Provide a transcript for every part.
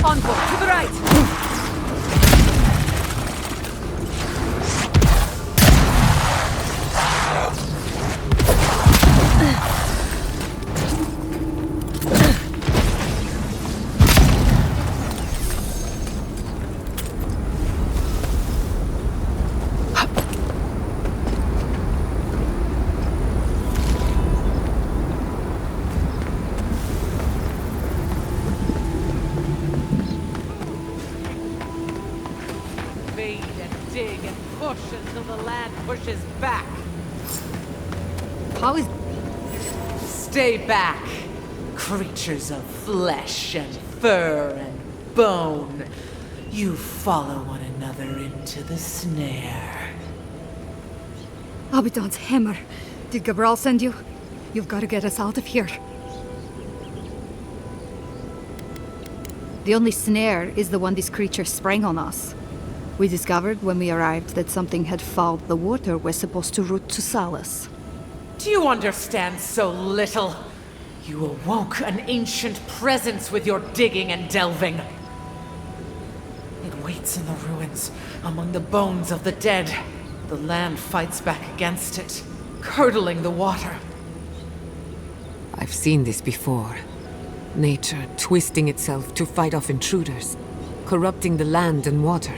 Envoy, to the right! Dig and push until the land pushes back. How is... Stay back, creatures of flesh and fur and bone. You follow one another into the snare. Abaddon's hammer. Did Gabral send you? You've got to get us out of here. The only snare is the one this creature sprang on us. We discovered when we arrived that something had fouled the water we're supposed to route to Salus. Do you understand so little? You awoke an ancient presence with your digging and delving. It waits in the ruins, among the bones of the dead. The land fights back against it, curdling the water. I've seen this before. Nature twisting itself to fight off intruders, corrupting the land and water.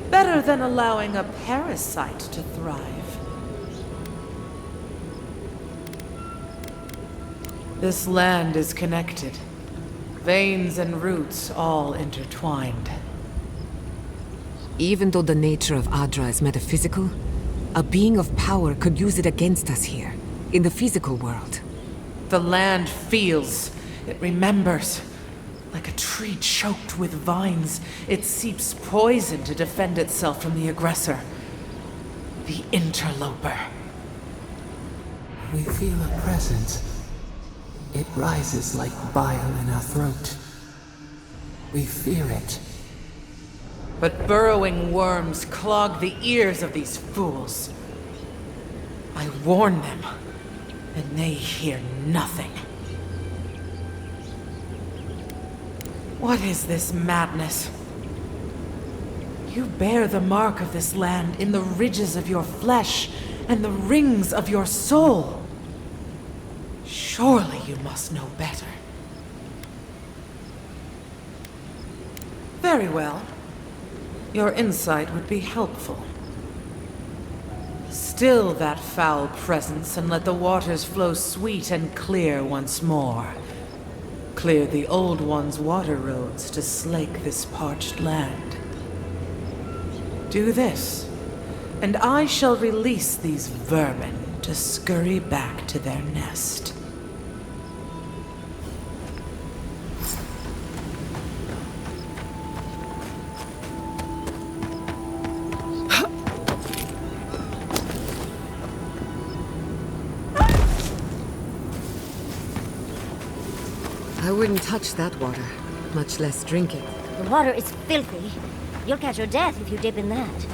Better than allowing a parasite to thrive. This land is connected. Veins and roots all intertwined. Even though the nature of Aedyr is metaphysical, a being of power could use it against us here, in the physical world. The land feels. It remembers. Like a tree choked with vines, it seeps poison to defend itself from the aggressor. The interloper. We feel a presence. It rises like bile in our throat. We fear it. But burrowing worms clog the ears of these fools. I warn them, and they hear nothing. What is this madness? You bear the mark of this land in the ridges of your flesh and the rings of your soul. Surely you must know better. Very well. Your insight would be helpful. Still that foul presence and let the waters flow sweet and clear once more. Clear the old one's water roads to slake this parched land. Do this, and I shall release these vermin to scurry back to their nest. I wouldn't touch that water, much less drink it. The water is filthy. You'll catch your death if you dip in that.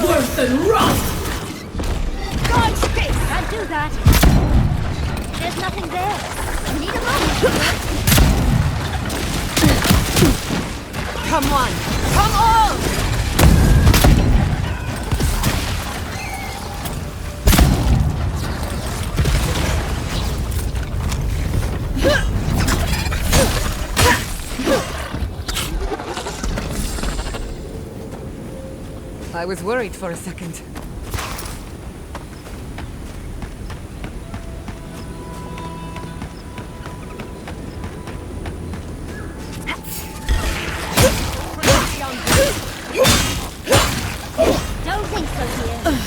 Worse than rot! God, space! Can't do that. There's nothing there. I need a moment. Come on! Come on! I was worried for a second. Don't think so, dear.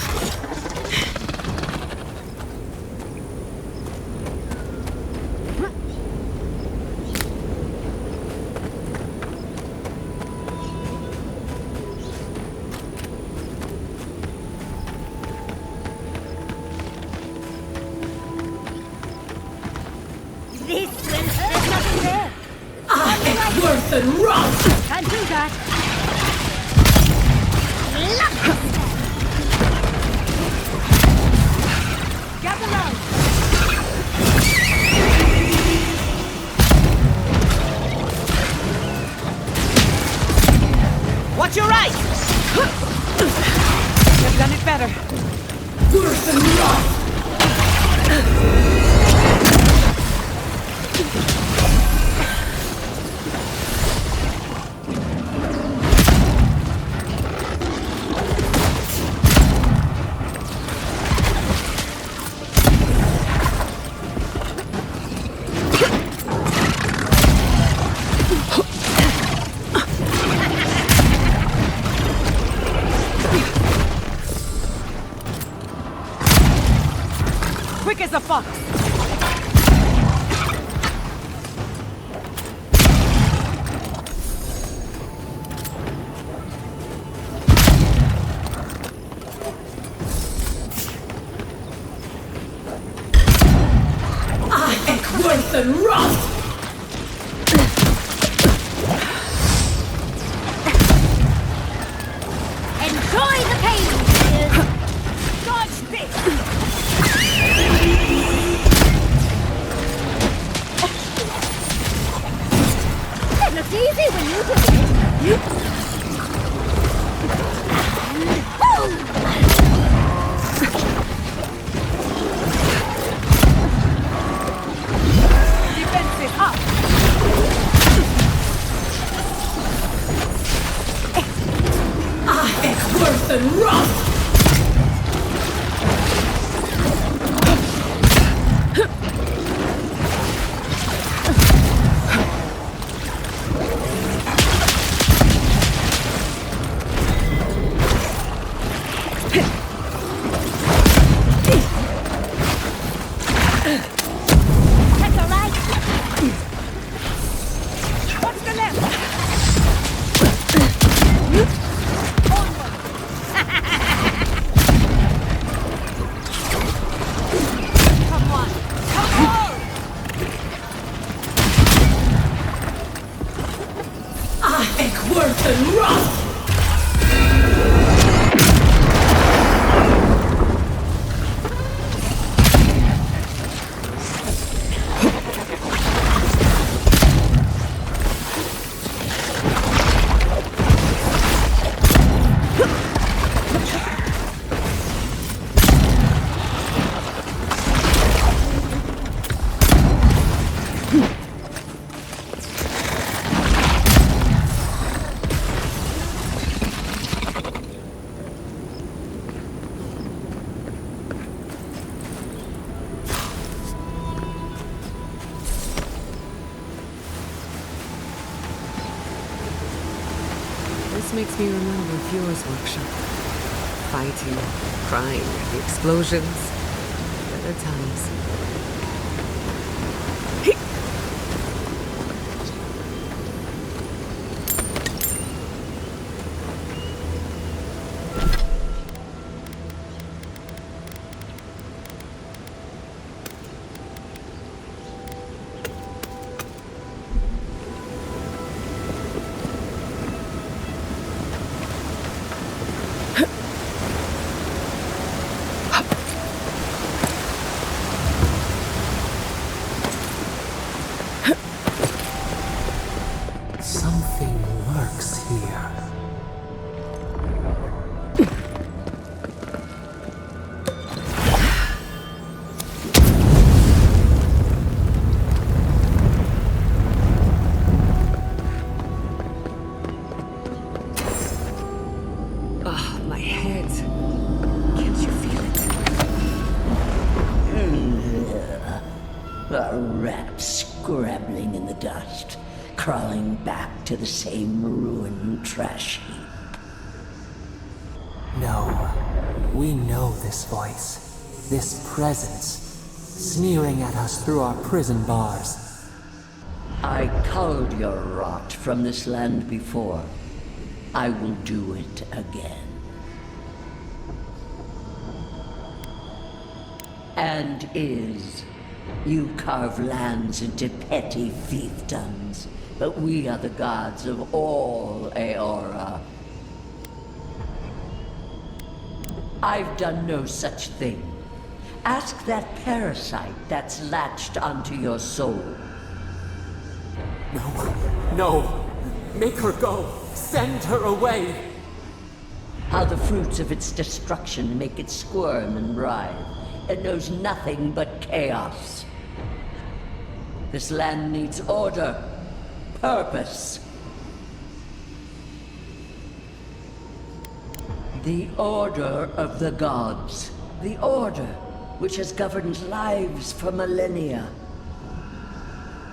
This will hurt. There's nothing there. Worth and rot! Can't do that. Look! Gather round. Watch your right! You've done it better. Worth and rot! Quick as a fox! Worth and rot! Enjoy the pain! Dodge this! It looked easy when you did it! Boom! Defensive up! Worth and rot! That's all right! Watch the left! Come on! Come on! Worth and rot! This makes me remember Fjord's workshop. Fighting, crying, the explosions. Better times. Something lurks here. Ah, my head. Can't you feel it? A rat scrabbling in the dust, crawling back to the same ruined trash heap. No, we know this voice, this presence, sneering at us through our prison bars. I culled your rot from this land before. I will do it again. And is You carve lands into petty fiefdoms, but we are the gods of all Aedyr. I've done no such thing. Ask that parasite that's latched onto your soul. No, no. Make her go. Send her away. How the fruits of its destruction make it squirm and writhe. It knows nothing but chaos. This land needs order, purpose. The order of the gods. The order which has governed lives for millennia.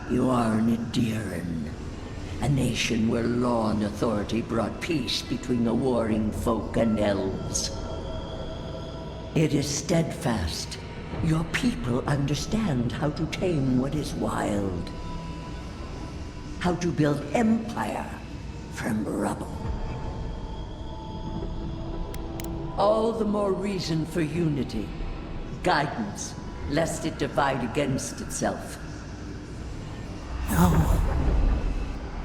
You are an Aedyran, a nation where law and authority brought peace between the warring folk and elves. It is steadfast. Your people understand how to tame what is wild. How to build empire from rubble. All the more reason for unity, guidance, lest it divide against itself. No.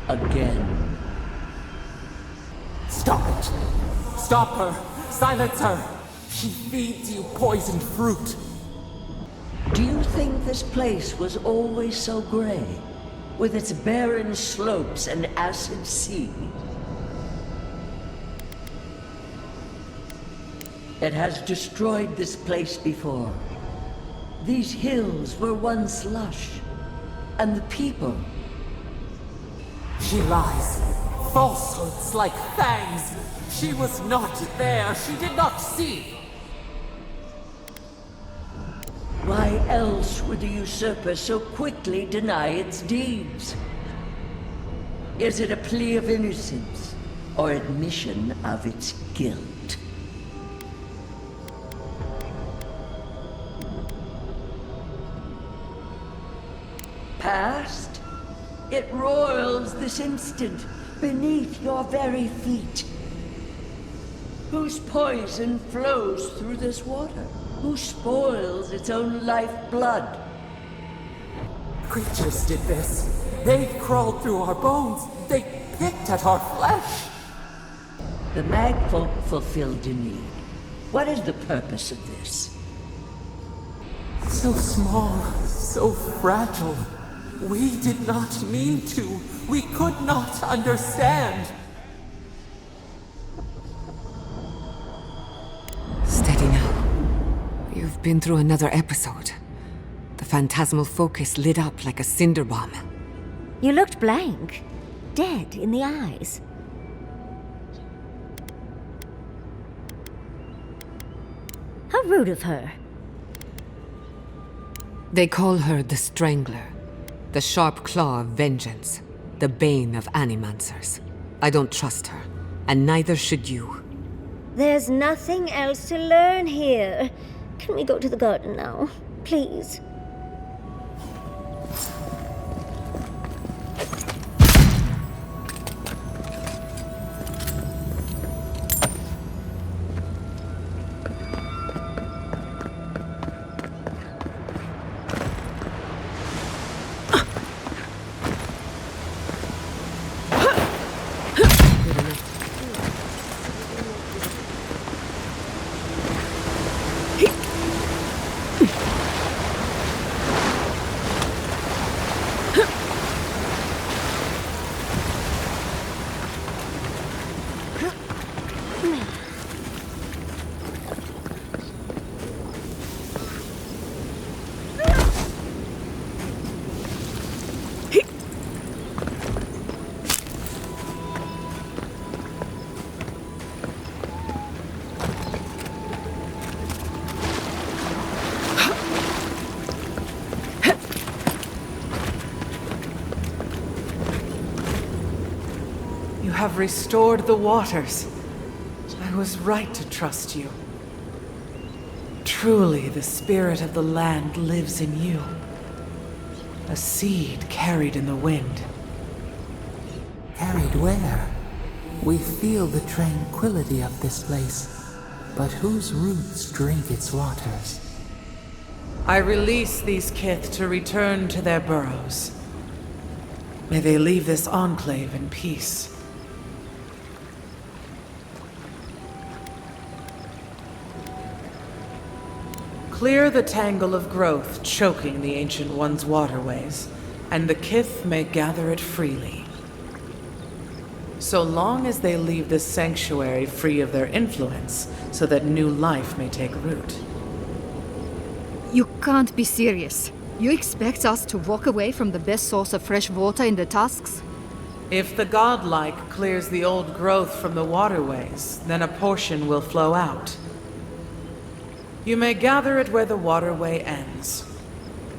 Again. Stop it. Stop her. Silence her. She feeds you poisoned fruit. Do you think this place was always so gray? With its barren slopes and acid sea? It has destroyed this place before. These hills were once lush. And the people. She lies. Falsehoods like fangs. She was not there. She did not see. Why else would the usurper so quickly deny its deeds? Is it a plea of innocence, or admission of its guilt? Past? It roils this instant, beneath your very feet. Whose poison flows through this water? Who spoils its own lifeblood? Creatures did this. They crawled through our bones. They picked at our flesh. The Magfolk fulfilled a need. What is the purpose of this? So small, so fragile. We did not mean to. We could not understand. Steady now. You've been through another episode. The phantasmal focus lit up like a cinder bomb. You looked blank, dead in the eyes. How rude of her. They call her the Strangler, the sharp claw of vengeance, the bane of animancers. I don't trust her, and neither should you. There's nothing else to learn here. Can we go to the garden now, please? You have restored the waters. I was right to trust you. Truly, the spirit of the land lives in you. A seed carried in the wind. Carried where? We feel the tranquility of this place, but whose roots drink its waters? I release these kith to return to their burrows. May they leave this enclave in peace. Clear the tangle of growth choking the Ancient One's waterways, and the kith may gather it freely. So long as they leave this sanctuary free of their influence, so that new life may take root. You can't be serious. You expect us to walk away from the best source of fresh water in the tusks? If the godlike clears the old growth from the waterways, then a portion will flow out. You may gather it where the waterway ends,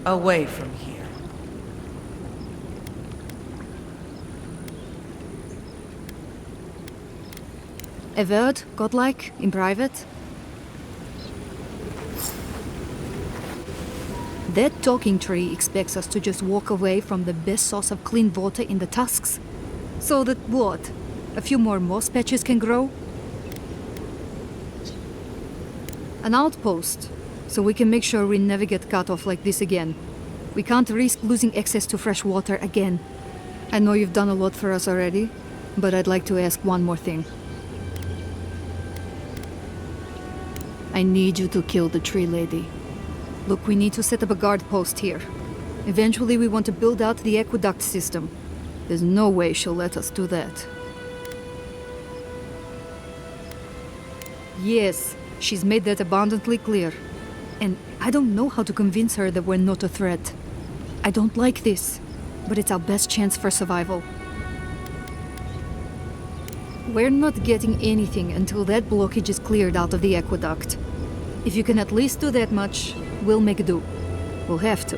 away from here. Avowed, godlike, in private? That talking tree expects us to just walk away from the best source of clean water in the tusks. So that what? A few more moss patches can grow? An outpost, so we can make sure we never get cut off like this again. We can't risk losing access to fresh water again. I know you've done a lot for us already, but I'd like to ask one more thing. I need you to kill the tree lady. Look, we need to set up a guard post here. Eventually we want to build out the aqueduct system. There's no way she'll let us do that. Yes, she's made that abundantly clear. And I don't know how to convince her that we're not a threat. I don't like this, but it's our best chance for survival. We're not getting anything until that blockage is cleared out of the aqueduct. If you can at least do that much, we'll make do. We'll have to.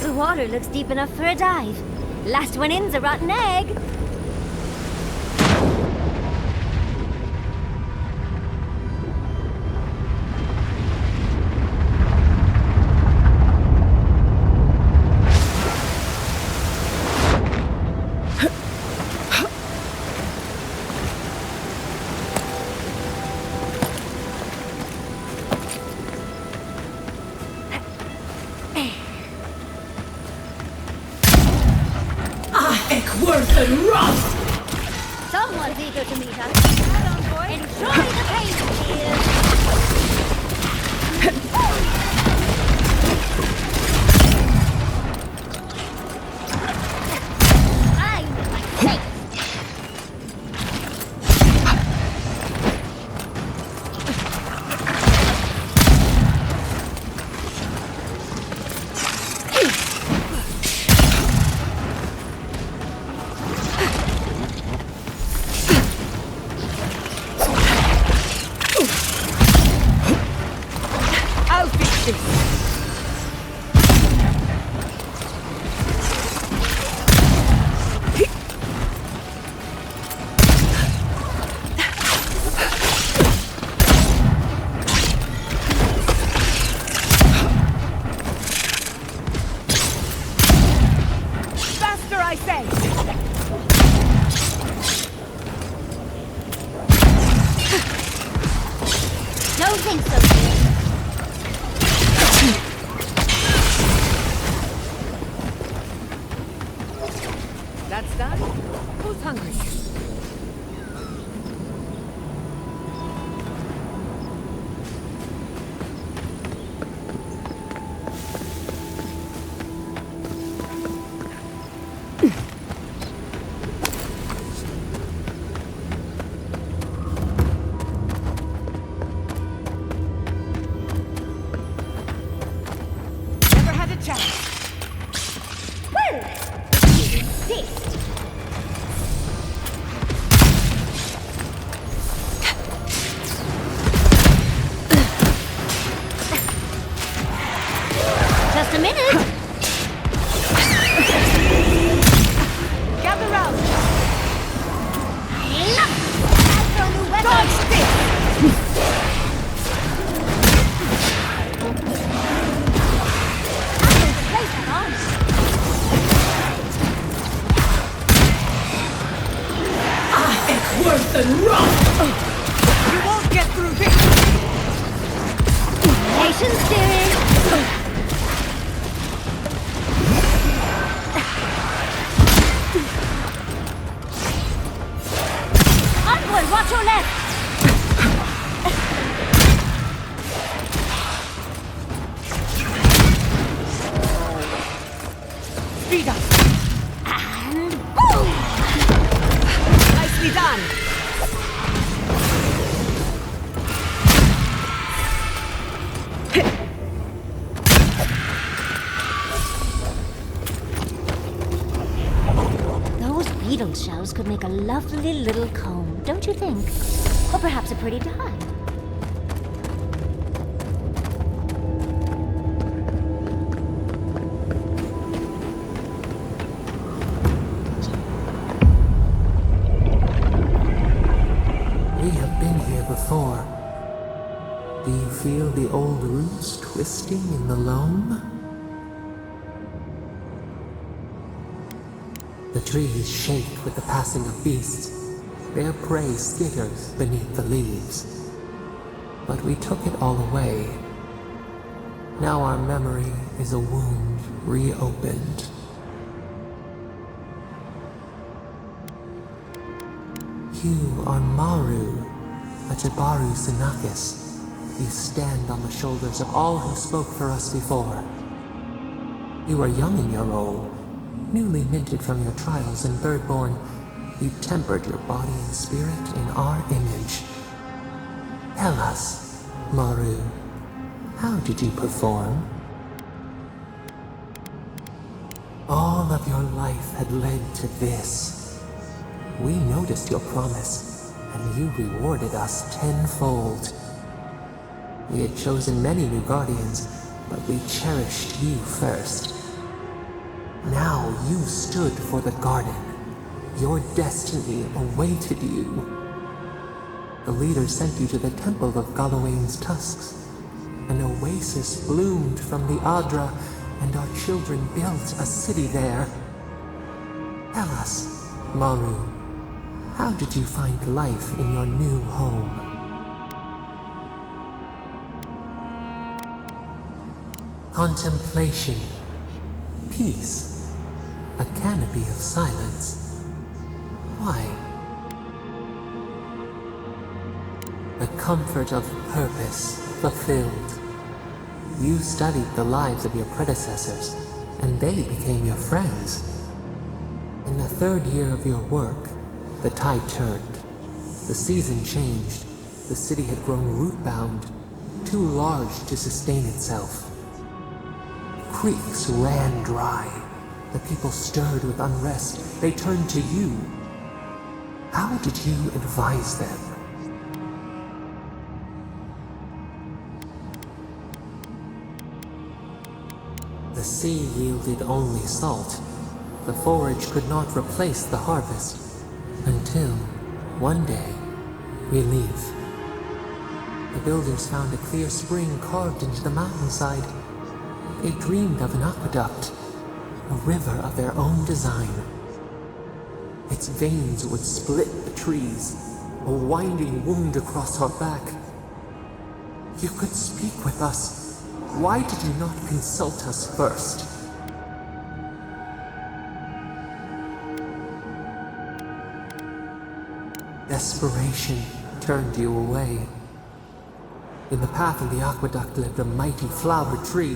The water looks deep enough for a dive. Last one in's a rotten egg. Someone's eager to meet us. Enjoy the pain, dears. I need my steak. think so, dear. That's done? Who's hungry? Never had a chance. Well, taste. Just a minute. Gather round. Enough. Time for a new weapon. Dodge this! I'm going to place that on. It's worse than rock! You won't get through this! Patience, dearie. Envoy, watch your left. Speed up! And boom! Nicely done! Those beetle shells could make a lovely little comb, don't you think? Or perhaps a pretty dye. We have been here before. Do you feel the old roots twisting in the loam? The trees shake with the passing of beasts. Their prey skitters beneath the leaves. But we took it all away. Now our memory is a wound reopened. You are Maru, a Jabaru Sinakis. You stand on the shoulders of all who spoke for us before. You are young in your role, newly minted from your trials in Birdborn. You tempered your body and spirit in our image. Tell us, Maru, how did you perform? All of your life had led to this. We noticed your promise, and you rewarded us tenfold. We had chosen many new guardians, but we cherished you first. Now you stood for the garden. Your destiny awaited you. The leader sent you to the temple of Galawain's tusks. An oasis bloomed from the Aedyr, and our children built a city there. Tell us, Maru, how did you find life in your new home? Contemplation, peace, a canopy of silence. Why? The comfort of purpose fulfilled. You studied the lives of your predecessors, and they became your friends. In the third year of your work, the tide turned. The season changed. The city had grown root-bound, too large to sustain itself. Creeks ran dry. The people stirred with unrest. They turned to you. How did you advise them? The sea yielded only salt. The forage could not replace the harvest. Until, one day, relief. The builders found a clear spring carved into the mountainside. They dreamed of an aqueduct, a river of their own design. Its veins would split the trees, a winding wound across our back. You could speak with us. Why did you not consult us first? Desperation turned you away. In the path of the aqueduct lived a mighty flower tree,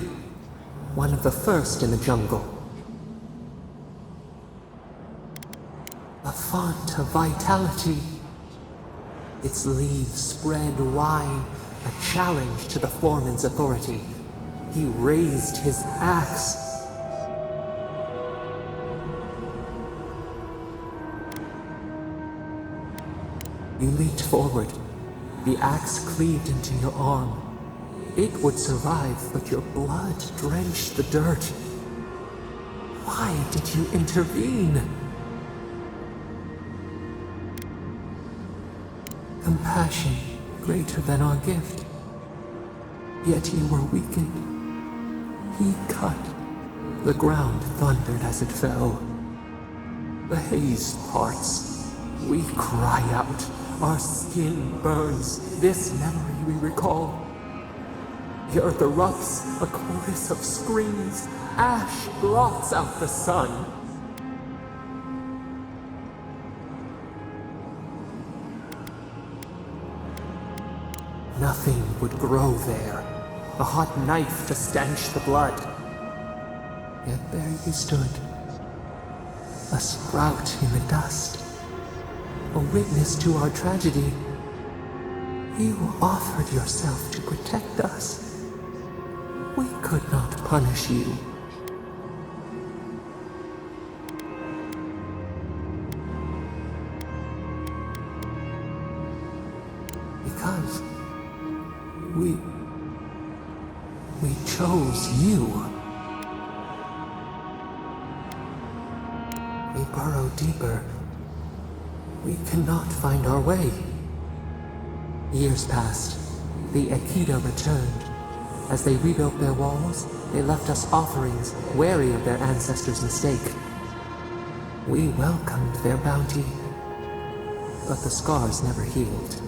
one of the first in the jungle. A font of vitality. Its leaves spread wide, a challenge to the foreman's authority. He raised his axe. You leaped forward. The axe cleaved into your arm. It would survive, but your blood drenched the dirt. Why did you intervene? Compassion greater than our gift. Yet you were weakened. He cut. The ground thundered as it fell. The haze parts. We cry out. Our skin burns. This memory we recall. The earth erupts, a chorus of screams. Ash blots out the sun. Nothing would grow there. A hot knife to stanch the blood. Yet there you stood. A sprout in the dust. A witness to our tragedy. You offered yourself to protect us. We could not punish you. Because we chose you. We burrow deeper. We cannot find our way. Years passed. The Aedyr returned. As they rebuilt their walls, they left us offerings, wary of their ancestors' mistake. We welcomed their bounty, but the scars never healed.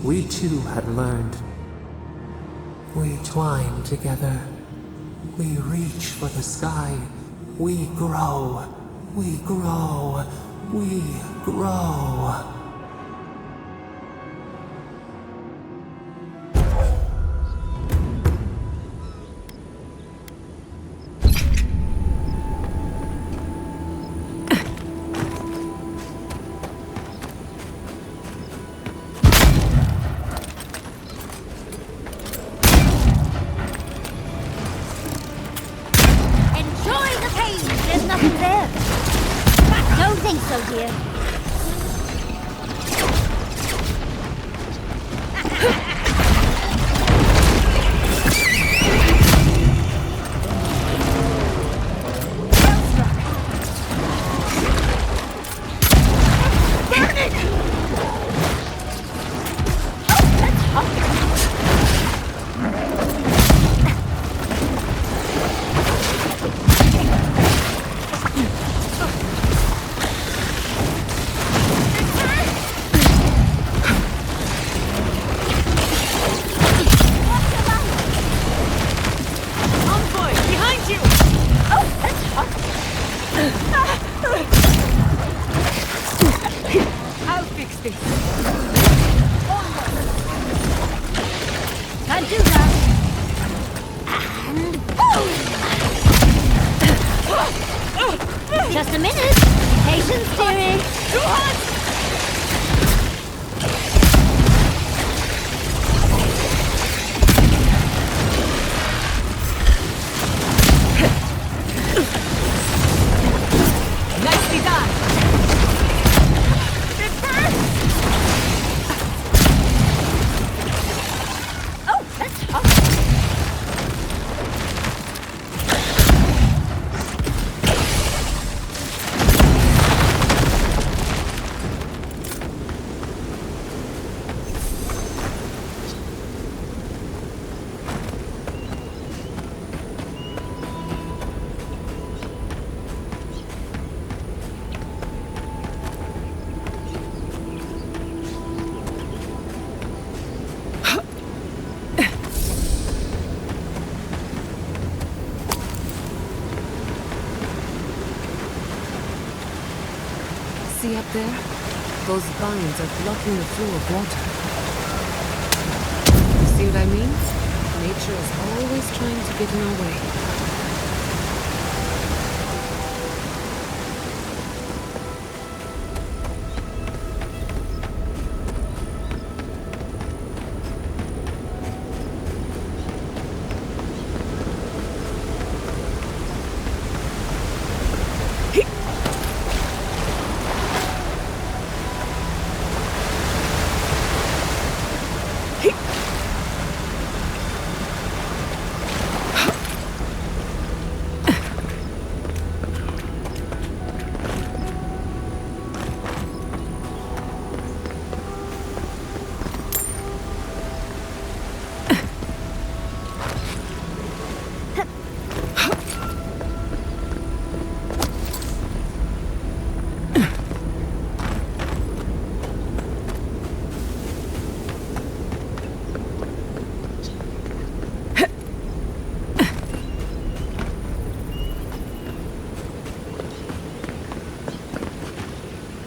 We too had learned. We twine together. We reach for the sky. We grow. We grow. We grow. Just a minute. Patience, dearie. Too hot! Nicely done! It burns! Oh, that's hot. there? Those vines are blocking the flow of water. You see what I mean? Nature is always trying to get in our way.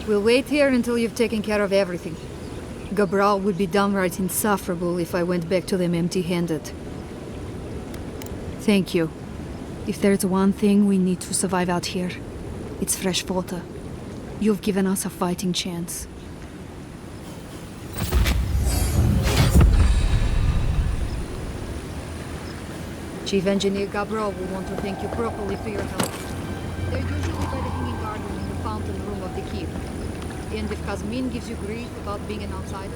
We'll wait here until you've taken care of everything. Gabral would be downright insufferable if I went back to them empty-handed. Thank you. If there's one thing we need to survive out here, it's fresh water. You've given us a fighting chance. Chief Engineer Gabral will want to thank you properly for your help. They're usually by the hanging garden in the fountain room of the keep. And if Kazmin gives you grief about being an outsider,